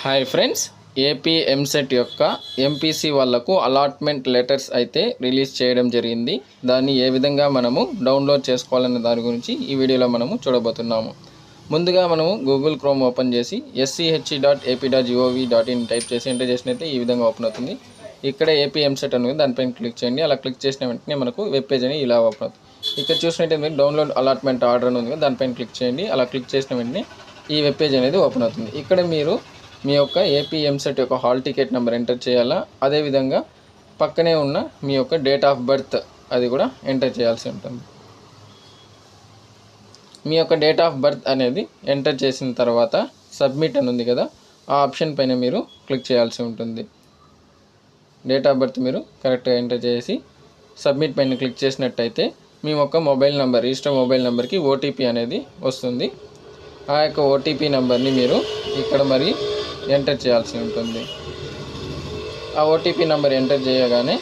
Hi friends, AP EAMCET యొక్క MPC వాళ్ళకు allotment letters అయితే రిలీజ్ చేయడం జరిగింది. దాన్ని ఏ విధంగా మనము డౌన్లోడ్ చేసుకోవాలనే దాని గురించి ఈ వీడియోలో మనము చూడబోతున్నాము. ముందుగా మనము గూగుల్ క్రోమ్ ఓపెన్ చేసి sche.ap.gov.in టైప్ చేసి ఎంటర్ చేసినట్లయితే ఈ విధంగా ఓపెన్ అవుతుంది. ఇక్కడ ఏపీ ఎంసెట్ అనేది దానిపైన క్లిక్ చేయండి. అలా క్లిక్ చేసిన వెంటనే మనకు వెబ్ పేజ్ అనేది ఇలా ఓపెన్ అవుతుంది. ఇక్కడ చూసినట్టయితే డౌన్లోడ్ అలాట్మెంట్ ఆర్డర్ అని ఉంది, దానిపైన క్లిక్ చేయండి. అలా క్లిక్ చేసిన వెంటనే ఈ వెబ్ పేజ్ అనేది ఓపెన్ అవుతుంది. ఇక్కడ మీరు మీ యొక్క ఏపీ ఎంసెట్ యొక్క హాల్ టికెట్ నెంబర్ ఎంటర్ చేయాలా, అదేవిధంగా పక్కనే ఉన్న మీ యొక్క డేట్ ఆఫ్ బర్త్ అది కూడా ఎంటర్ చేయాల్సి ఉంటుంది. మీ యొక్క డేట్ ఆఫ్ బర్త్ అనేది ఎంటర్ చేసిన తర్వాత సబ్మిట్ అని ఉంది కదా, ఆ ఆప్షన్ పైన మీరు క్లిక్ చేయాల్సి ఉంటుంది. డేట్ ఆఫ్ బర్త్ మీరు కరెక్ట్గా ఎంటర్ చేసి సబ్మిట్ పైన క్లిక్ చేసినట్టయితే మీ యొక్క మొబైల్ నెంబర్, రిజిస్టర్ మొబైల్ నెంబర్కి ఓటీపీ అనేది వస్తుంది. ఆ యొక్క ఓటీపీ నెంబర్ని మీరు ఇక్కడ మరి ఎంటర్ చేయాల్సి ఉంటుంది. ఆ ఓటీపీ నెంబర్ ఎంటర్ చేయగానే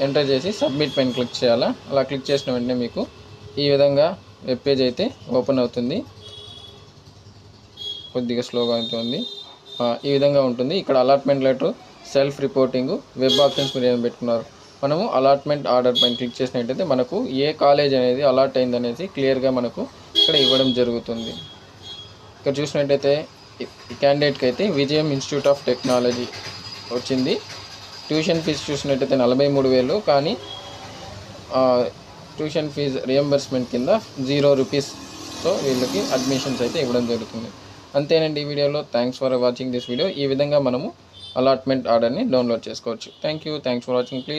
ఎంటర్ చేసి సబ్మిట్ పైన క్లిక్ చేయాలా. అలా క్లిక్ చేసిన వెంటనే మీకు ఈ విధంగా వెబ్ పేజ్ అయితే ఓపెన్ అవుతుంది. కొద్దిగా స్లోగా అవుతుంది. ఈ విధంగా ఉంటుంది. ఇక్కడ allotment letter, self reporting, web options మీరు ఏం పెట్టుకున్నారు. మనము అలాట్మెంట్ ఆర్డర్ పైన క్లిక్ చేసినట్టయితే మనకు ఏ కాలేజ్ అనేది అలాట్ అయిందనేది క్లియర్గా మనకు ఇక్కడ ఇవ్వడం జరుగుతుంది. ఇక్కడ చూసినట్టయితే క్యాండిడేట్కి అయితే విజయం ఇన్స్టిట్యూట్ ఆఫ్ టెక్నాలజీ వచ్చింది. ట్యూషన్ ఫీజు చూసినట్టయితే 43,000, కానీ ట్యూషన్ ఫీజు రియంబర్స్మెంట్ కింద 0 రూపీస్తో వీళ్ళకి అడ్మిషన్స్ అయితే ఇవ్వడం జరుగుతుంది. అంతేనండి ఈ వీడియోలో. Thanks for watching this video. ఈ విధంగా మనము అలాట్మెంట్ ఆర్డర్ని డౌన్లోడ్ చేసుకోవచ్చు. Thanks for watching. ప్లీజ్